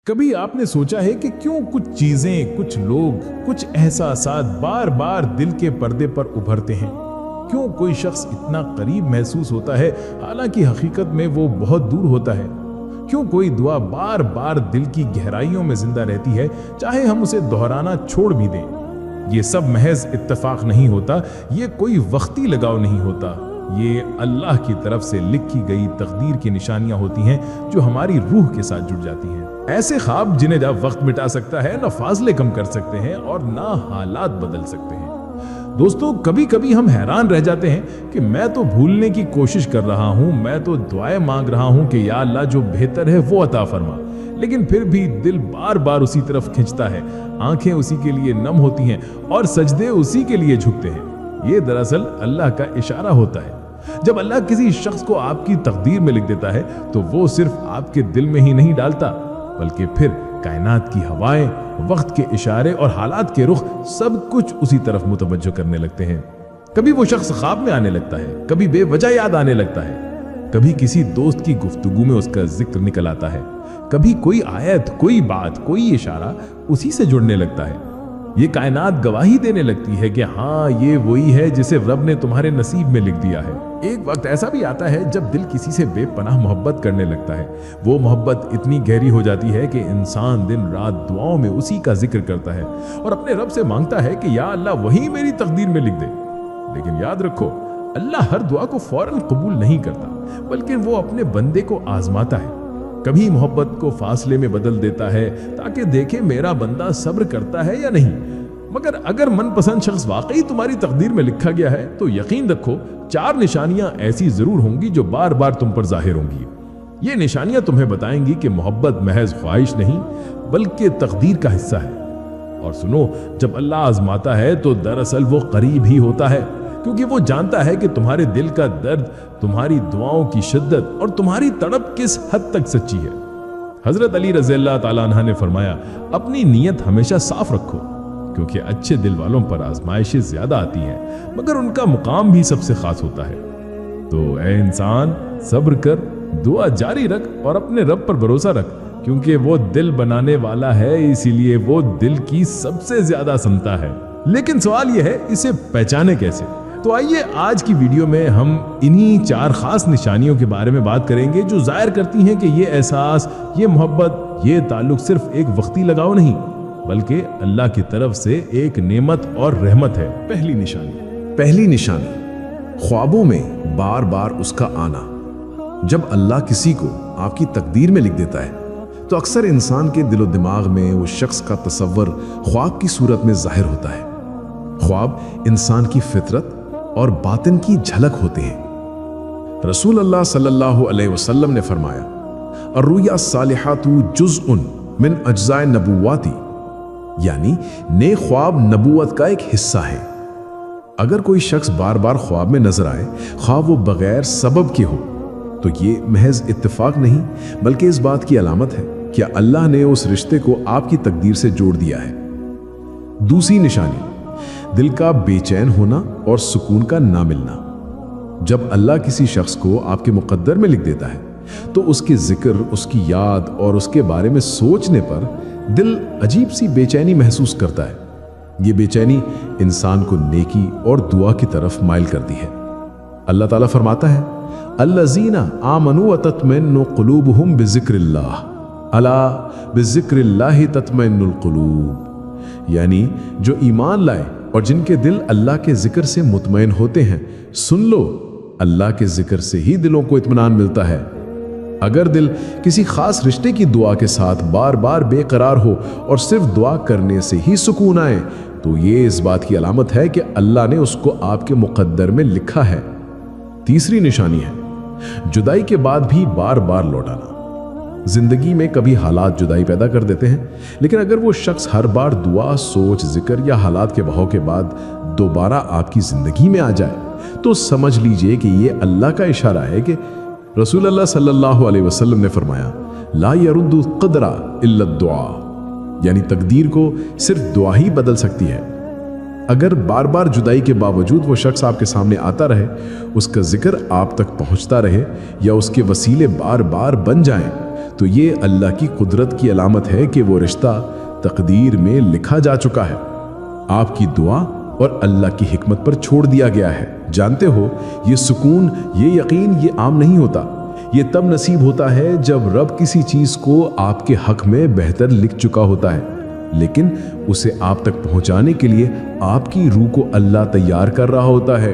कभी आपने सोचा है कि क्यों कुछ चीजें, कुछ लोग, कुछ एहसासात बार बार दिल के पर्दे पर उभरते हैं? क्यों कोई शख्स इतना करीब महसूस होता है हालांकि हकीकत में वो बहुत दूर होता है? क्यों कोई दुआ बार बार दिल की गहराइयों में जिंदा रहती है चाहे हम उसे दोहराना छोड़ भी दें? ये सब महज इत्तेफाक नहीं होता, ये कोई वक्ती लगाव नहीं होता, ये अल्लाह की तरफ से लिखी गई तकदीर की निशानियां होती हैं जो हमारी रूह के साथ जुड़ जाती हैं। ऐसे ख्वाब जिन्हें ना वक्त मिटा सकता है, ना फासले कम कर सकते हैं और ना हालात बदल सकते हैं। दोस्तों, कभी कभी हम हैरान रह जाते हैं कि मैं तो भूलने की कोशिश कर रहा हूं, मैं तो दुआएं मांग रहा हूं कि या अल्लाह जो बेहतर है वो अता फरमा, लेकिन फिर भी दिल बार बार उसी तरफ खिंचता है, आंखें उसी के लिए नम होती हैं और सजदे उसी के लिए झुकते हैं। ये दरअसल अल्लाह का इशारा होता है। जब अल्लाह किसी शख्स को आपकी तकदीर में लिख देता है तो वो सिर्फ आपके दिल में ही नहीं डालता, बल्कि फिर कायनात की हवाएं, वक्त के इशारे और हालात के रुख सब कुछ उसी तरफ मुतवज्जो करने लगते हैं। कभी वो शख्स ख्वाब में आने लगता है, कभी बेवजह याद आने लगता है, कभी किसी दोस्त की गुफ्तगू में उसका जिक्र निकल आता है, कभी कोई आयत, कोई बात, कोई इशारा उसी से जुड़ने लगता है। ये कायनात गवाही देने लगती है कि हाँ, ये वही है जिसे रब ने तुम्हारे नसीब में लिख दिया है। एक वक्त ऐसा भी आता है जब दिल किसी से बेपनाह मोहब्बत करने लगता है। वो मोहब्बत इतनी गहरी हो जाती है कि इंसान दिन रात दुआओं में उसी का जिक्र करता है और अपने रब से मांगता है कि या अल्लाह वही मेरी तकदीर में लिख दे। लेकिन याद रखो, अल्लाह हर दुआ को फौरन कबूल नहीं करता, बल्कि वो अपने बंदे को आजमाता है। कभी मोहब्बत को फासले में बदल देता है ताकि देखे मेरा बंदा सब्र करता है या नहीं। मगर अगर मनपसंद शख्स वाकई तुम्हारी तकदीर में लिखा गया है तो यकीन रखो 4 निशानियां ऐसी जरूर होंगी जो बार बार तुम पर जाहिर होंगी। ये निशानियां तुम्हें बताएंगी कि मोहब्बत महज ख्वाहिश नहीं बल्कि तकदीर का हिस्सा है। और सुनो, जब अल्लाह आजमाता है तो दरअसल वो करीब ही होता है, क्योंकि वो जानता है कि तुम्हारे दिल का दर्द, तुम्हारी दुआओं की शिद्दत और तुम्हारी तड़प किस हद तक सच्ची है। हजरत अली रज़ियल्लाहु ताला अन्हु ने फरमाया, अपनी नीयत हमेशा साफ रखो, क्योंकि अच्छे दिल वालों पर आजमाइशें ज्यादा आती हैं, मगर उनका मुकाम भी सबसे खास होता है। तो ऐ इंसान, सब्र कर, दुआ जारी रख और अपने रब पर भरोसा रख, क्योंकि वो दिल बनाने वाला है, इसीलिए वो दिल की सबसे ज्यादा सुनता है। लेकिन सवाल यह है, इसे पहचाने कैसे? तो आइए आज की वीडियो में हम इन्हीं 4 खास निशानियों के बारे में बात करेंगे जो जाहिर करती हैं कि ये एहसास, ये मोहब्बत, ये ताल्लुक सिर्फ एक वक्ती लगाव नहीं बल्कि अल्लाह की तरफ से एक नेमत और रहमत है। पहली निशानी, ख्वाबों में बार बार उसका आना। जब अल्लाह किसी को आपकी तकदीर में लिख देता है तो अक्सर इंसान के दिलो दिमाग में उस शख्स का तसव्वुर ख्वाब की सूरत में जाहिर होता है। ख्वाब इंसान की फितरत और बातिन की झलक होते हैं। रसूल अल्लाह सल्लल्लाहु अलैहि वसल्लम ने फरमाया, अर्रुया सालिहातु जुज़उन मिन अज्ज़ाए नबुव्वती, यानी नेक ख्वाब नबूवत का एक हिस्सा है। अगर कोई शख्स बार बार ख्वाब में नजर आए, ख्वाब वो बगैर सबब के हो, तो ये महज इत्तेफाक नहीं बल्कि इस बात की अलामत है कि अल्लाह ने उस रिश्ते को आपकी तकदीर से जोड़ दिया है। दूसरी निशानी, दिल का बेचैन होना और सुकून का ना मिलना। जब अल्लाह किसी शख्स को आपके मुकद्दर में लिख देता है तो उसके जिक्र, उसकी याद और उसके बारे में सोचने पर दिल अजीब सी बेचैनी महसूस करता है। ये बेचैनी इंसान को नेकी और दुआ की तरफ माइल करती है। अल्लाह ताला फरमाता है, अल्लज़ीना आमनू व तत्मइन्नु क़ुलूबुहुम बिज़िक्रिल्लाह, अला बिज़िक्रिल्लाहि तत्मइन्नुल क़ुलूब, यानी जो ईमान लाए और जिनके दिल अल्लाह के जिक्र से मुतमईन होते हैं, सुन लो, अल्लाह के जिक्र से ही दिलों को इत्मीनान मिलता है। अगर दिल किसी खास रिश्ते की दुआ के साथ बार बार बेकरार हो और सिर्फ दुआ करने से ही सुकून आए, तो ये इस बात की अलामत है कि अल्लाह ने उसको आपके मुकद्दर में लिखा है। तीसरी निशानी है, जुदाई के बाद भी बार बार लौट आना। जिंदगी में कभी हालात जुदाई पैदा कर देते हैं, लेकिन अगर वो शख्स हर बार दुआ, सोच, जिक्र या हालात के बहाव के बाद दोबारा आपकी जिंदगी में आ जाए तो समझ लीजिए कि ये अल्लाह का इशारा है कि रसूल अल्लाह सल्लल्लाहु अलैहि वसल्लम ने फरमाया, ला यरुद्दु क़दरा इल्ला दुआ, यानी तकदीर को सिर्फ दुआ ही बदल सकती है। अगर बार बार जुदाई के बावजूद वो शख्स आपके सामने आता रहे, उसका जिक्र आप तक पहुंचता रहे या उसके वसीले बार बार बन जाएं, तो ये अल्लाह की कुदरत की अलामत है कि वो रिश्ता तकदीर में लिखा जा चुका है, आपकी दुआ और अल्लाह की हिकमत पर छोड़ दिया गया है। जानते हो, ये सुकून, ये यकीन, ये आम नहीं होता। ये तब नसीब होता है जब रब किसी चीज को आपके हक में बेहतर लिख चुका होता है, लेकिन उसे आप तक पहुंचाने के लिए आपकी रूह को अल्लाह तैयार कर रहा होता है।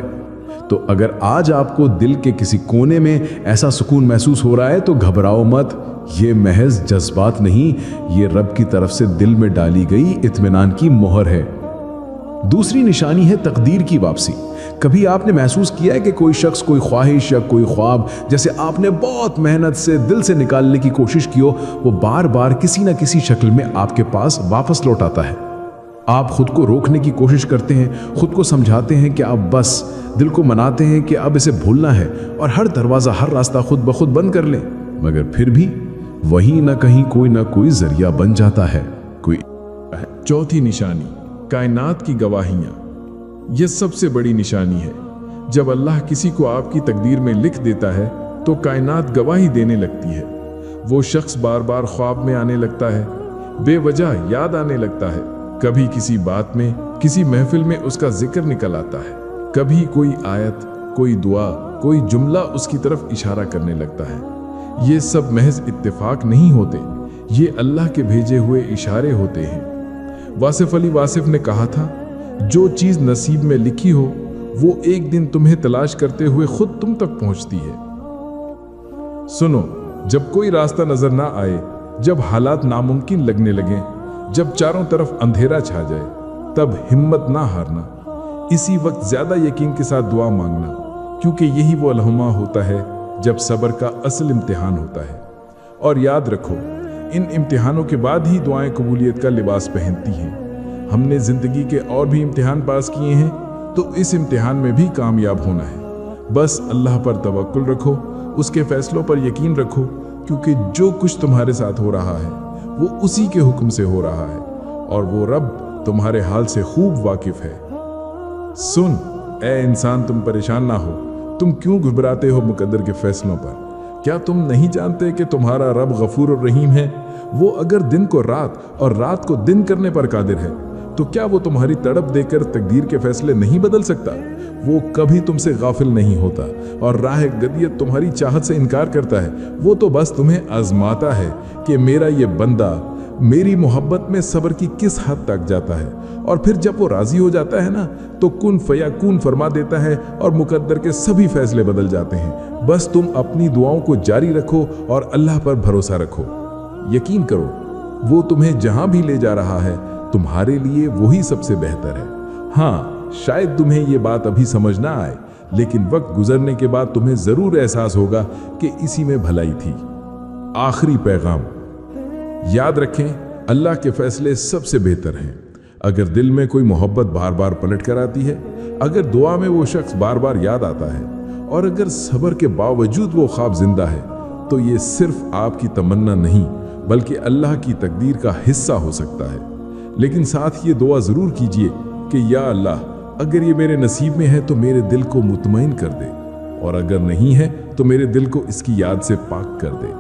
तो अगर आज आपको दिल के किसी कोने में ऐसा सुकून महसूस हो रहा है तो घबराओ मत। ये महज जज्बात नहीं, ये रब की तरफ से दिल में डाली गई इत्मीनान की मोहर है। दूसरी निशानी है तकदीर की वापसी। कभी आपने महसूस किया है कि कोई शख्स, कोई ख्वाहिश या कोई ख्वाब जैसे आपने बहुत मेहनत से दिल से निकालने की कोशिश की हो, वो बार बार किसी न किसी शक्ल में आपके पास वापस लौट आता है। आप खुद को रोकने की कोशिश करते हैं, खुद को समझाते हैं कि अब बस, दिल को मनाते हैं कि अब इसे भूलना है और हर दरवाज़ा, हर रास्ता खुद ब खुद बंद कर लें, मगर फिर भी वही न कहीं कोई ना कोई जरिया बन जाता है। चौथी निशानी, कायनात की गवाहियाँ। यह सबसे बड़ी निशानी है। जब अल्लाह किसी को आपकी तकदीर में लिख देता है तो कायनात गवाही देने लगती है। वो शख्स बार बार ख्वाब में आने लगता है, बेवजह याद आने लगता है। कभी किसी बात में, किसी महफिल में उसका जिक्र निकल आता है। कभी कोई आयत, कोई दुआ, कोई जुमला उसकी तरफ इशारा करने लगता है। ये सब महज इत्तेफाक नहीं होते, ये अल्लाह के भेजे हुए इशारे होते हैं। वासिफ अली वासिफ ने कहा था, जो चीज़ नसीब में लिखी हो वो एक दिन तुम्हें तलाश करते हुए खुद तुम तक पहुंचती है। सुनो, जब कोई रास्ता नजर ना आए, जब हालात नामुमकिन लगने लगे, जब चारों तरफ अंधेरा छा जाए, तब हिम्मत ना हारना। इसी वक्त ज्यादा यकीन के साथ दुआ मांगना, क्योंकि यही वो लम्हा होता है जब सब्र का असल इम्तिहान होता है। और याद रखो, इन इम्तिहानों के बाद ही दुआएं कबूलियत का लिबास पहनती हैं। हमने जिंदगी के और भी इम्तिहान पास किए हैं, तो इस इम्तिहान में भी कामयाब होना है। बस अल्लाह पर तवक्कुल रखो, उसके फैसलों पर यकीन रखो, क्योंकि जो कुछ तुम्हारे साथ हो रहा है वो उसी के हुक्म से हो रहा है, और वो रब तुम्हारे हाल से खूब वाकिफ है। सुन ए इंसान, तुम परेशान ना हो। तुम क्यों घबराते हो मुकद्दर के फैसलों पर? क्या तुम नहीं जानते कि तुम्हारा रब गफूर और रहीम है? वो अगर दिन को रात और रात को दिन करने पर कादिर है, तो क्या वो तुम्हारी तड़प देकर तकदीर के फैसले नहीं बदल सकता? वो कभी तुमसे गाफिल नहीं होता, और राह गदियत तुम्हारी चाहत से इनकार करता है। वो तो बस तुम्हें आजमाता है कि मेरा ये बंदा मेरी मोहब्बत में सब्र की किस हद तक जाता है, और फिर जब वो राजी हो जाता है ना, तो कुन फयाकून फरमा देता है और मुकद्दर के सभी फैसले बदल जाते हैं। बस तुम अपनी दुआओं को जारी रखो और अल्लाह पर भरोसा रखो। यकीन करो, वो तुम्हें जहां भी ले जा रहा है तुम्हारे लिए वही सबसे बेहतर है। हाँ, शायद तुम्हें ये बात अभी समझ ना आए, लेकिन वक्त गुजरने के बाद तुम्हें जरूर एहसास होगा कि इसी में भलाई थी। आखिरी पैगाम, याद रखें, अल्लाह के फैसले सबसे बेहतर हैं। अगर दिल में कोई मोहब्बत बार बार पलट कर आती है, अगर दुआ में वो शख्स बार बार याद आता है, और अगर सब्र के बावजूद वो ख्वाब जिंदा है, तो ये सिर्फ आपकी तमन्ना नहीं बल्कि अल्लाह की तकदीर का हिस्सा हो सकता है। लेकिन साथ ये दुआ ज़रूर कीजिए कि या अल्लाह, अगर ये मेरे नसीब में है तो मेरे दिल को मुतमईन कर दे, और अगर नहीं है तो मेरे दिल को इसकी याद से पाक कर दे।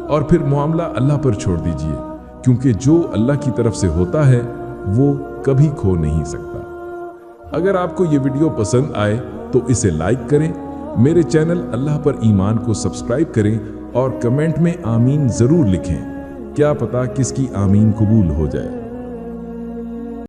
और फिर मामला अल्लाह पर छोड़ दीजिए, क्योंकि जो अल्लाह की तरफ से होता है वो कभी खो नहीं सकता। अगर आपको ये वीडियो पसंद आए तो इसे लाइक करें, मेरे चैनल अल्लाह पर ईमान को सब्सक्राइब करें, और कमेंट में आमीन ज़रूर लिखें। क्या पता किसकी आमीन कबूल हो जाए।